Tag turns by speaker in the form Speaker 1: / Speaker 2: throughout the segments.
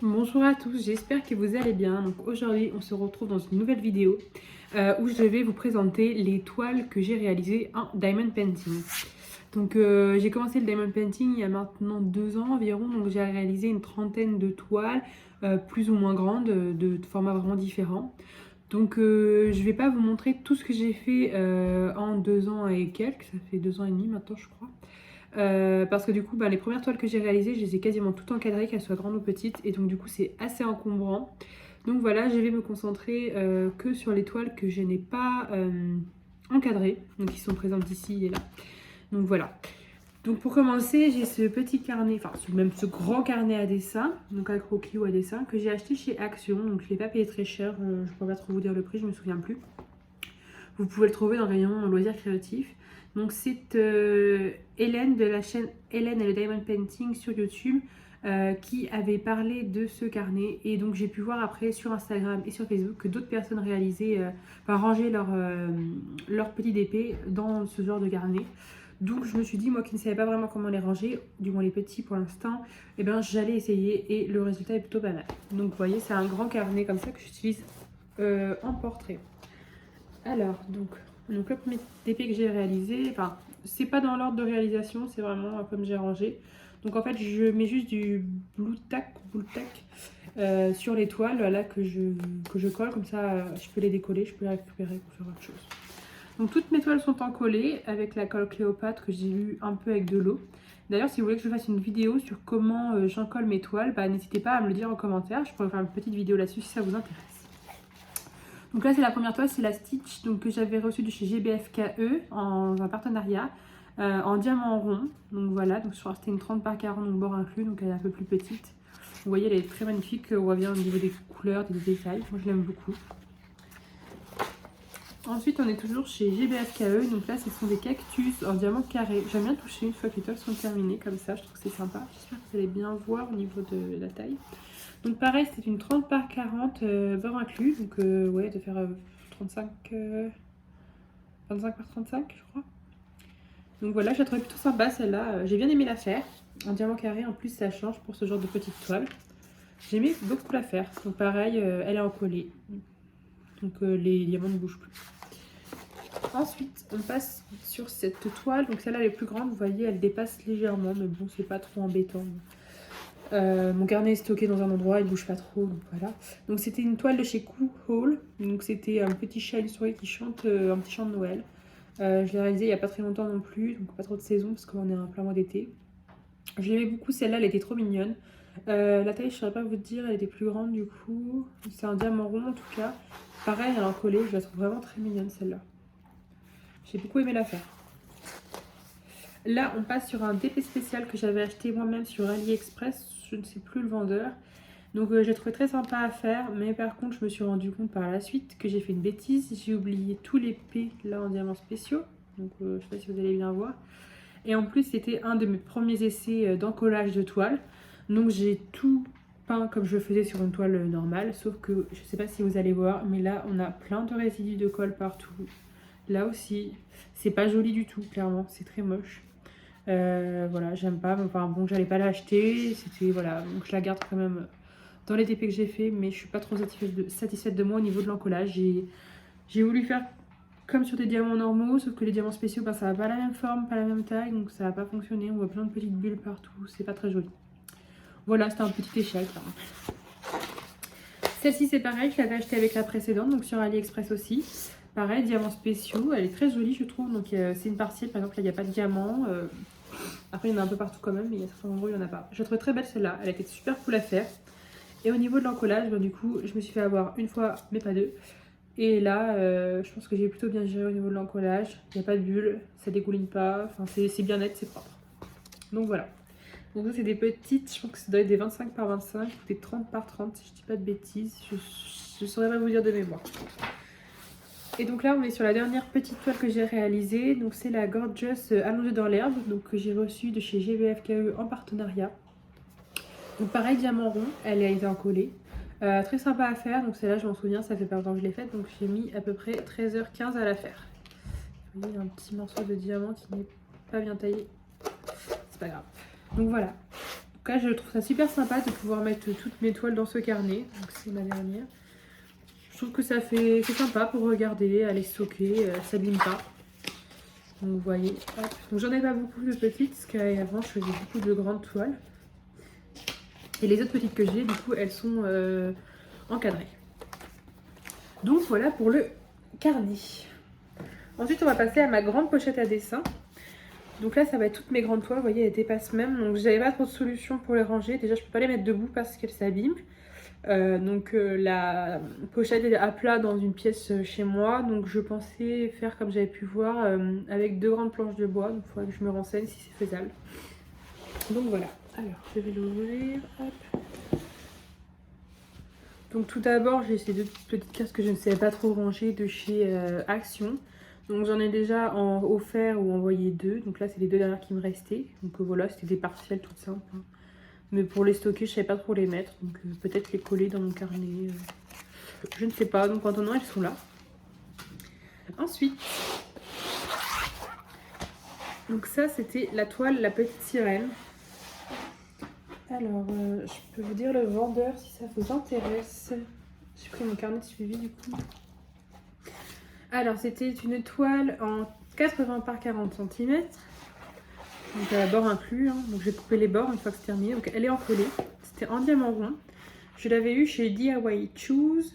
Speaker 1: Bonjour à tous, j'espère que vous allez bien. Donc aujourd'hui, on se retrouve dans une nouvelle vidéo où je vais vous présenter les toiles que j'ai réalisées en diamond painting. Donc j'ai commencé le diamond painting il y a maintenant 2 ans environ, donc j'ai réalisé une trentaine de toiles plus ou moins grandes, de formats vraiment différents. Donc je vais pas vous montrer tout ce que j'ai fait en 2 ans et quelques, ça fait 2 ans et demi maintenant je crois. Parce que du coup, les premières toiles que j'ai réalisées, je les ai quasiment toutes encadrées, qu'elles soient grandes ou petites, et donc du coup c'est assez encombrant. Donc voilà, je vais me concentrer que sur les toiles que je n'ai pas encadrées, donc qui sont présentes ici et là. Donc voilà. Donc pour commencer, j'ai ce petit carnet, enfin même ce grand carnet à dessin, donc à croquis ou à dessin, que j'ai acheté chez Action, donc je ne l'ai pas payé très cher, je ne pourrais pas trop vous dire le prix, je me souviens plus. Vous pouvez le trouver dans le rayon loisirs créatifs. Donc c'est Hélène de la chaîne Hélène et le Diamond Painting sur YouTube qui avait parlé de ce carnet. Et donc j'ai pu voir après sur Instagram et sur Facebook que d'autres personnes réalisaient, rangeaient leur petit épée dans ce genre de carnet. Donc je me suis dit, moi qui ne savais pas vraiment comment les ranger, du moins les petits pour l'instant, eh ben, j'allais essayer et le résultat est plutôt pas mal. Donc vous voyez, c'est un grand carnet comme ça que j'utilise en portrait. Alors, donc le premier épée que j'ai réalisé, enfin, c'est pas dans l'ordre de réalisation, c'est vraiment comme j'ai rangé. Donc en fait, je mets juste du blue tack sur les toiles là que je colle, comme ça je peux les décoller, je peux les récupérer pour faire autre chose. Donc toutes mes toiles sont encollées avec la colle Cléopâtre que j'ai eu un peu avec de l'eau. D'ailleurs, si vous voulez que je fasse une vidéo sur comment j'encolle mes toiles, n'hésitez pas à me le dire en commentaire, je pourrais faire une petite vidéo là-dessus si ça vous intéresse. Donc là c'est la première toile, c'est la Stitch donc, que j'avais reçue de chez GBFKE en un partenariat en diamant rond. Donc voilà, donc je crois que c'était une 30 par 40 donc bord inclus, donc elle est un peu plus petite. Vous voyez elle est très magnifique, on voit bien au niveau des couleurs, des détails, moi je l'aime beaucoup. Ensuite on est toujours chez GBFKE, donc là ce sont des cactus en diamant carré. J'aime bien toucher une fois que les toiles sont terminées comme ça, je trouve que c'est sympa. J'espère que vous allez bien voir au niveau de la taille. Donc pareil, c'est une 30 par 40 beurre inclus, donc ouais, de faire 35, 25 par 35 je crois. Donc voilà, je la trouvais plutôt sympa celle-là, j'ai bien aimé la faire. En diamant carré, en plus ça change pour ce genre de petite toile. J'aimais beaucoup la faire, donc pareil, elle est encollée. Donc les diamants ne bougent plus. Ensuite, on passe sur cette toile, donc celle-là elle est plus grande, vous voyez, elle dépasse légèrement, mais bon, c'est pas trop embêtant. Mon carnet est stocké dans un endroit, il bouge pas trop, donc voilà. Donc c'était une toile de chez Cool Hall, donc c'était un petit chat et une souris qui chante un petit chant de Noël. Je l'ai réalisé il y a pas très longtemps non plus, donc pas trop de saison parce qu'on est en plein mois d'été. Je l'aimais beaucoup celle-là, elle était trop mignonne. La taille je saurais pas vous dire, elle était plus grande du coup. C'est un diamant rond en tout cas. Pareil, elle est encollée, je la trouve vraiment très mignonne celle-là. J'ai beaucoup aimé la faire. Là, on passe sur un DP spécial que j'avais acheté moi-même sur AliExpress. Je ne sais plus le vendeur. Donc, je l'ai trouvé très sympa à faire. Mais par contre, je me suis rendu compte par la suite que j'ai fait une bêtise. J'ai oublié tous les P là en diamants spéciaux. Donc, je ne sais pas si vous allez bien voir. Et en plus, c'était un de mes premiers essais d'encollage de toile. Donc, j'ai tout peint comme je le faisais sur une toile normale. Sauf que, je ne sais pas si vous allez voir, mais là, on a plein de résidus de colle partout. Là aussi, c'est pas joli du tout, clairement. C'est très moche. Voilà, j'aime pas, mais enfin bon, j'allais pas l'acheter, c'était voilà, donc je la garde quand même dans les TP que j'ai fait, mais je suis pas trop satisfaite de moi au niveau de l'encollage. J'ai voulu faire comme sur des diamants normaux, sauf que les diamants spéciaux, ça n'a pas la même forme, pas la même taille, donc ça n'a pas fonctionné, on voit plein de petites bulles partout, c'est pas très joli. Voilà, c'était un petit échec. Celle-ci c'est pareil, je l'avais acheté avec la précédente, donc sur AliExpress aussi. Pareil, diamants spéciaux, elle est très jolie je trouve, donc c'est une partie, par exemple là il n'y a pas de diamant. Après il y en a un peu partout quand même, mais il y a certains endroits où il n'y en a pas. Je la trouvais très belle celle-là, elle était super cool à faire. Et au niveau de l'encollage, du coup je me suis fait avoir une fois, mais pas deux. Et là, je pense que j'ai plutôt bien géré au niveau de l'encollage. Il n'y a pas de bulles, ça dégouline pas, enfin c'est bien net, c'est propre. Donc voilà. Donc ça c'est des petites, je pense que ça doit être des 25 par 25 ou des 30 par 30 si je dis pas de bêtises. Je saurais pas vous dire de mémoire. Et donc là on est sur la dernière petite toile que j'ai réalisée. Donc c'est la Gorgeous allongée dans l'herbe, donc que j'ai reçue de chez GBFKE en partenariat. Donc pareil, diamant rond, elle a été encollée. Très sympa à faire, donc celle-là je m'en souviens, ça fait pas longtemps que je l'ai faite. Donc j'ai mis à peu près 13h15 à la faire. Vous voyez, il y a un petit morceau de diamant qui n'est pas bien taillé. C'est pas grave. Donc voilà. Donc cas, je trouve ça super sympa de pouvoir mettre toutes mes toiles dans ce carnet. Donc c'est ma dernière. Je trouve que c'est sympa pour regarder, elle est stockée, elle s'abîme pas. Donc vous voyez, hop. Donc j'en ai pas beaucoup de petites, parce qu'avant je faisais beaucoup de grandes toiles. Et les autres petites que j'ai, du coup, elles sont encadrées. Donc voilà pour le carnet. Ensuite, on va passer à ma grande pochette à dessin. Donc là, ça va être toutes mes grandes toiles. Vous voyez, elles dépassent même. Donc j'avais pas trop de solution pour les ranger. Déjà, je peux pas les mettre debout parce qu'elles s'abîment. La pochette est à plat dans une pièce chez moi. Donc je pensais faire comme j'avais pu voir avec 2 grandes planches de bois. Donc il faudrait que je me renseigne si c'est faisable. Donc voilà. Alors, je vais l'ouvrir. Hop. Donc tout d'abord, j'ai ces 2 petites cases que je ne savais pas trop ranger de chez Action. Donc j'en ai déjà offert ou envoyé 2. Donc là, c'est les 2 dernières qui me restaient. Donc voilà, c'était des partiels toutes simples. Hein. Mais pour les stocker, je ne savais pas trop les mettre. Donc peut-être les coller dans mon carnet. Je ne sais pas. Donc en attendant, elles sont là. Ensuite, donc ça, c'était la toile La Petite Sirène. Alors, je peux vous dire le vendeur si ça vous intéresse. J'ai pris mon carnet de suivi du coup. Alors, c'était une toile en 80 par 40 cm. Donc, à bord inclus. Hein. Donc, j'ai coupé les bords une fois que c'est terminé. Donc, elle est encollée. C'était en diamant rond. Je l'avais eu chez DIY Choose.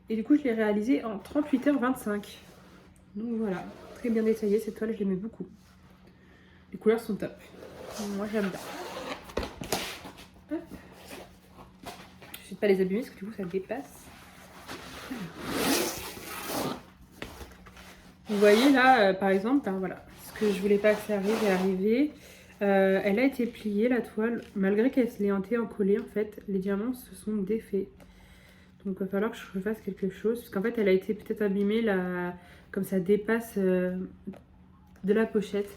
Speaker 1: Et du coup, je l'ai réalisée en 38h25. Donc, voilà. Très bien détaillée. Cette toile, je l'aimais beaucoup. Les couleurs sont top. Moi, j'aime bien. Hop. Je ne vais pas les abîmer parce que du coup, ça dépasse. Vous voyez là, par exemple, ben, voilà, ce que je voulais pas que ça arrive est arrivé. Elle a été pliée la toile, malgré qu'elle se l'ait encollée en fait, les diamants se sont défaits. Donc il va falloir que je refasse quelque chose, parce qu'en fait elle a été peut-être abîmée là, comme ça dépasse de la pochette.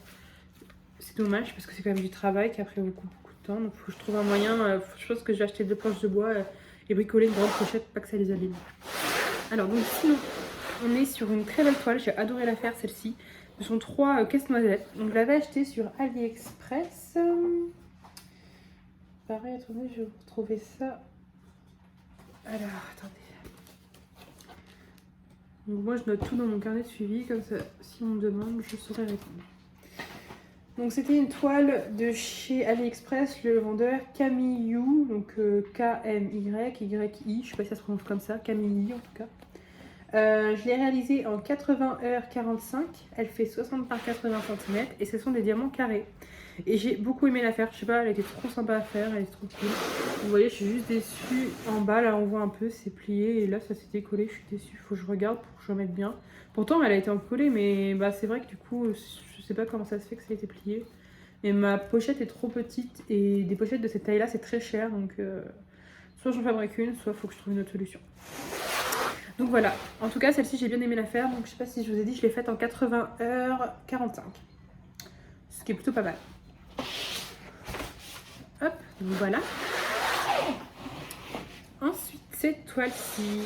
Speaker 1: C'est dommage parce que c'est quand même du travail qui a pris beaucoup de temps. Donc il faut que je trouve un moyen, je pense que je vais acheter 2 planches de bois et bricoler une grande pochette pour pas que ça les abîme. Alors donc sinon... On est sur une très belle toile, j'ai adoré la faire celle-ci. Ce sont 3 casse-noisettes. Donc je l'avais acheté sur AliExpress. Pareil, attendez, je vais vous retrouver ça. Alors, attendez. Donc moi je note tout dans mon carnet de suivi, comme ça si on me demande, je saurai répondre. Donc c'était une toile de chez AliExpress, le vendeur Camille, donc K-M-Y-Y-I, je sais pas si ça se prononce comme ça, Camille en tout cas. Je l'ai réalisée en 80h45, elle fait 60 par 80 cm et ce sont des diamants carrés. Et j'ai beaucoup aimé la faire, je sais pas, elle était trop sympa à faire, elle est trop cool. Vous voyez, je suis juste déçue en bas, là on voit un peu, c'est plié et là ça s'est décollé, je suis déçue, faut que je regarde pour que je remette bien. Pourtant elle a été encollée mais bah, c'est vrai que du coup, je sais pas comment ça se fait que ça a été plié. Mais ma pochette est trop petite et des pochettes de cette taille là c'est très cher donc soit j'en fabrique une, soit faut que je trouve une autre solution. Donc voilà, en tout cas celle-ci j'ai bien aimé la faire, donc je sais pas si je vous ai dit, je l'ai faite en 80h45. Ce qui est plutôt pas mal. Hop, donc voilà. Ensuite cette toile-ci.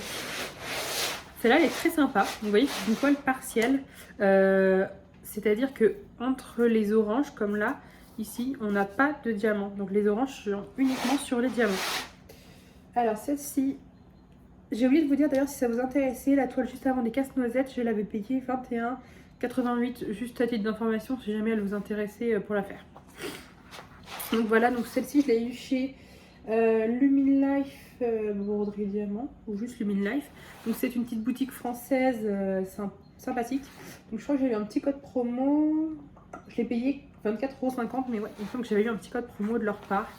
Speaker 1: Celle-là elle est très sympa, vous voyez c'est une toile partielle. C'est-à-dire que entre les oranges comme là, ici on n'a pas de diamants. Donc les oranges sont uniquement sur les diamants. Alors celle-ci... J'ai oublié de vous dire d'ailleurs si ça vous intéressait, la toile juste avant des casse-noisettes, je l'avais payée 21,88 juste à titre d'information si jamais elle vous intéressait pour la faire. Donc voilà, donc celle-ci je l'ai eu chez Lumine-Life Broderie Diamant ou juste Lumine-Life. Donc c'est une petite boutique française sympathique. Donc je crois que j'ai eu un petit code promo, je l'ai payé 24,50 € mais ouais, il me semble que j'avais eu un petit code promo de leur part.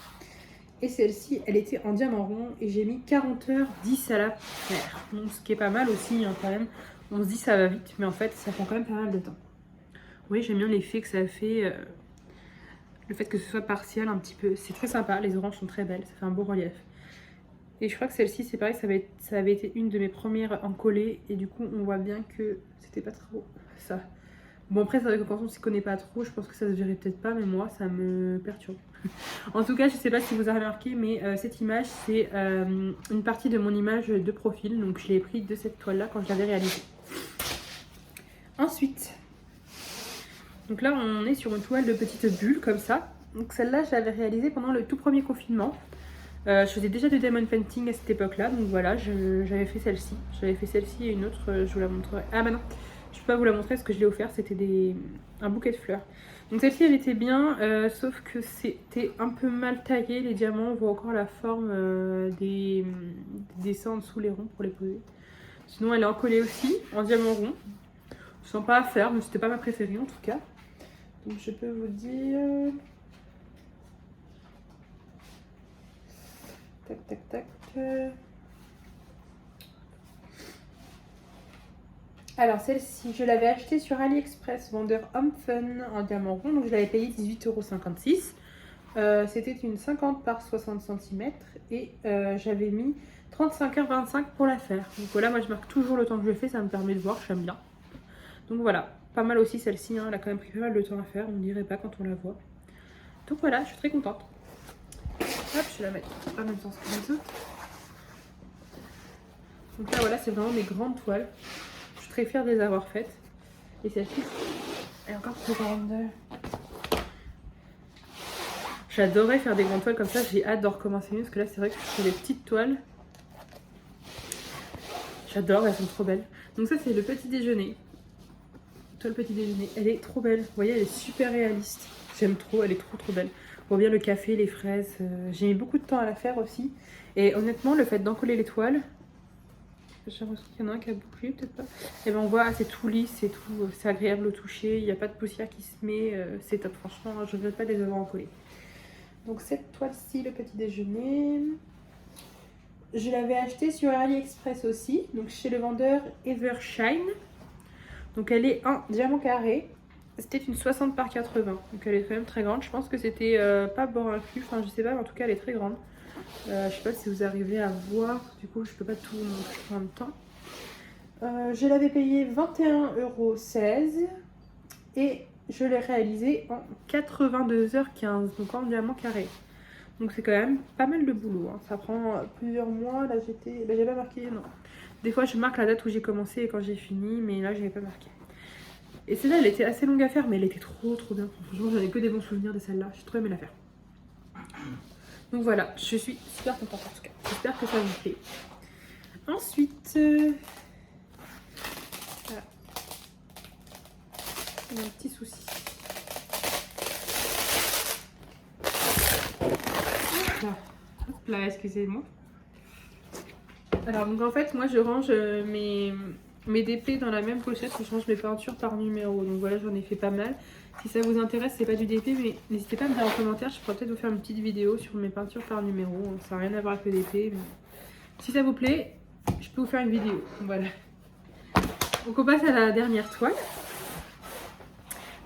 Speaker 1: Et celle-ci, elle était en diamant rond et j'ai mis 40h10 à la faire. Donc ce qui est pas mal aussi hein, quand même. On se dit ça va vite, mais en fait ça prend quand même pas mal de temps. Oui, j'aime bien l'effet que ça fait. Le fait que ce soit partiel un petit peu. C'est très sympa, les oranges sont très belles, ça fait un beau relief. Et je crois que celle-ci, c'est pareil, ça avait été une de mes premières en collé. Et du coup, on voit bien que c'était pas trop ça. Bon après c'est vrai que quand on s'y connaît pas trop, je pense que ça se verrait peut-être pas, mais moi ça me perturbe. En tout cas je sais pas si vous avez remarqué, mais cette image c'est une partie de mon image de profil, donc je l'ai pris de cette toile là quand je l'avais réalisée. Ensuite, donc là on est sur une toile de petite bulle comme ça, Donc celle-là, je l'avais réalisée pendant le tout premier confinement. Je faisais déjà du diamond painting à cette époque-là, donc voilà, j'avais fait celle-ci. J'avais fait celle-ci et une autre, je vous la montrerai. Ah bah non, je peux pas vous la montrer parce que je l'ai offert, c'était un bouquet de fleurs. Donc celle-ci, elle était bien, sauf que c'était un peu mal taillé, les diamants. On voit encore la forme des dessins en dessous les ronds pour les poser. Sinon, elle est encollée aussi, en diamant rond. Sympa à faire, mais c'était pas ma préférée en tout cas. Donc je peux vous dire... Tac, tac, tac. Alors celle-ci, je l'avais achetée sur AliExpress, vendeur Homme Fun en diamant rond. Donc je l'avais payé 18,56 €. C'était une 50 par 60 cm et j'avais mis 35,25 € pour la faire. Donc voilà, moi je marque toujours le temps que je fais, ça me permet de voir, j'aime bien. Donc voilà, pas mal aussi celle-ci, hein, elle a quand même pris pas mal de temps à faire, on ne dirait pas quand on la voit. Donc voilà, je suis très contente. Hop, je vais la mettre en même temps que les autres. Donc là voilà, c'est vraiment mes grandes toiles. Je suis très fière de les avoir faites. Et celle-ci, elle est encore plus grande. J'adorais faire des grandes toiles comme ça, j'ai hâte d'en recommencer une parce que là c'est vrai que je fais des petites toiles. J'adore, elles sont trop belles. Donc ça c'est le petit déjeuner. Toile petit déjeuner, elle est trop belle. Vous voyez, elle est super réaliste. J'aime trop, elle est trop belle. On voit bien le café, les fraises. J'ai mis beaucoup de temps à la faire aussi. Et honnêtement, le fait d'encoller les toiles, j'ai l'impression qu'il y en a un qui a bouclé, peut-être pas. Et ben on voit, c'est tout lisse, c'est tout, c'est agréable au toucher. Il n'y a pas de poussière qui se met. C'est top, franchement, je ne regrette pas de les avoir encollées. Donc cette toile-ci, le petit déjeuner, je l'avais achetée sur AliExpress aussi. Donc chez le vendeur Evershine. Donc elle est en diamant carré. C'était une 60 par 80. Donc elle est quand même très grande. Je pense que c'était pas bord inclus. Enfin je sais pas, mais en tout cas elle est très grande. Je sais pas si vous arrivez à voir. Du coup je peux pas tout vous montrer en même temps. Je l'avais payé 21,16 € et je l'ai réalisé en 82h15. Donc en diamant carré. Donc c'est quand même pas mal de boulot. Hein. Ça prend plusieurs mois. Là j'ai pas marqué, non. Des fois je marque la date où j'ai commencé et quand j'ai fini, mais là j'avais pas marqué. Et celle-là elle était assez longue à faire, mais elle était trop bien. Franchement j'en ai que des bons souvenirs de celle-là. J'ai trop aimé la faire. Donc voilà, je suis super contente en tout cas. J'espère que ça vous plaît. Ensuite, voilà. Il y a un petit souci. Hop là, excusez-moi. Alors donc en fait moi je range mes DP dans la même pochette où je range mes peintures par numéro. Donc voilà, j'en ai fait pas mal. Si ça vous intéresse, c'est pas du DP, mais n'hésitez pas à me dire en commentaire, je pourrais peut-être vous faire une petite vidéo sur mes peintures par numéro. Ça n'a rien à voir avec le DP, mais si ça vous plaît, je peux vous faire une vidéo. Voilà. Donc on passe à la dernière toile.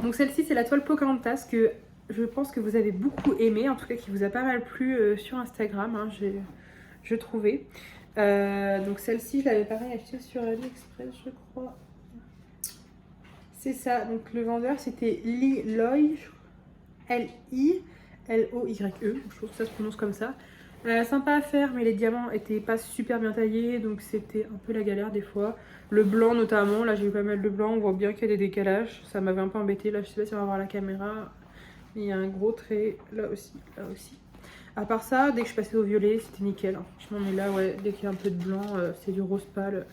Speaker 1: Donc celle-ci c'est la toile Pocahontas que je pense que vous avez beaucoup aimé, en tout cas qui vous a pas mal plu sur Instagram, hein, je trouvais. Donc celle-ci je l'avais pareil achetée sur AliExpress je crois. C'est ça, donc le vendeur c'était Liloy, L-I-L-O-Y-E, je trouve que ça se prononce comme ça. Sympa à faire, mais les diamants étaient pas super bien taillés, donc c'était un peu la galère des fois. Le blanc notamment, là j'ai eu pas mal de blanc, on voit bien qu'il y a des décalages, ça m'avait un peu embêté. Là je sais pas si on va voir la caméra, mais il y a un gros trait là aussi, là aussi. À part ça, dès que je passais au violet, c'était nickel. Hein. Franchement, mais là, ouais, dès qu'il y a un peu de blanc, c'est du rose pâle,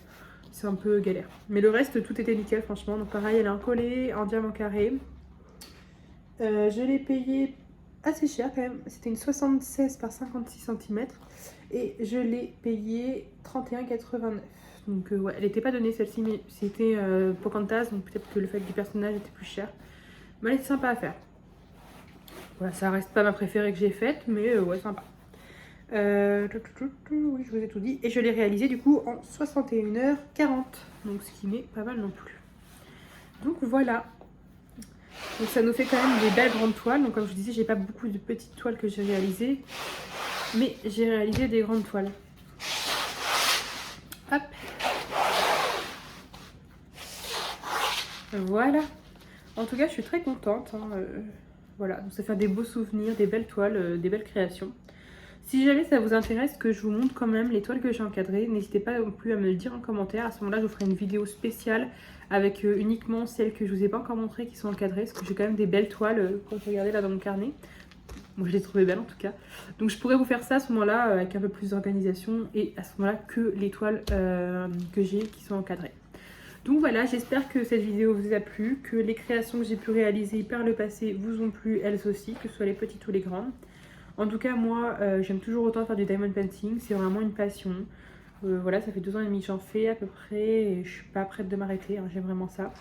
Speaker 1: c'est un peu galère. Mais le reste, tout était nickel, franchement. Donc pareil, elle est encollée en diamant carré. Je l'ai payé assez cher quand même. C'était une 76 par 56 cm. Et je l'ai payé 31,89 €. Donc ouais, elle n'était pas donnée celle-ci, mais c'était Pocahontas. Donc peut-être que le fait du personnage était plus cher. Mais elle était sympa à faire. Voilà, ça reste pas ma préférée que j'ai faite, mais ouais, sympa. Oui, je vous ai tout dit. Et je l'ai réalisé du coup en 61h40. Donc ce qui n'est pas mal non plus. Donc voilà. Donc ça nous fait quand même des belles grandes toiles. Donc comme je vous disais, j'ai pas beaucoup de petites toiles que j'ai réalisées. Mais j'ai réalisé des grandes toiles. Hop. Voilà. En tout cas, je suis très contente. Hein. Voilà, donc ça fait des beaux souvenirs, des belles toiles, des belles créations. Si jamais ça vous intéresse que je vous montre quand même les toiles que j'ai encadrées, n'hésitez pas non plus à me le dire en commentaire. À ce moment-là, je vous ferai une vidéo spéciale avec uniquement celles que je vous ai pas encore montrées qui sont encadrées. Parce que j'ai quand même des belles toiles, quand vous regardez là dans mon carnet. Moi je l'ai trouvé belle en tout cas. Donc je pourrais vous faire ça à ce moment-là avec un peu plus d'organisation et à ce moment-là que les toiles que j'ai qui sont encadrées. Donc voilà, j'espère que cette vidéo vous a plu, que les créations que j'ai pu réaliser par le passé vous ont plu elles aussi, que ce soit les petites ou les grandes. En tout cas moi j'aime toujours autant faire du diamond painting, c'est vraiment une passion. Voilà, ça fait 2 ans et demi que j'en fais à peu près et je suis pas prête de m'arrêter, hein, j'aime vraiment ça.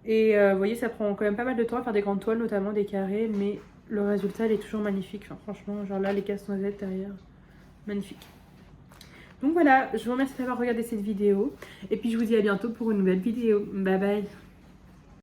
Speaker 1: Et vous voyez, ça prend quand même pas mal de temps à faire des grandes toiles, notamment des carrés, mais le résultat il est toujours magnifique. Enfin, franchement, genre là les casse-noisettes derrière, magnifique. Donc voilà, je vous remercie d'avoir regardé cette vidéo et puis je vous dis à bientôt pour une nouvelle vidéo. Bye bye.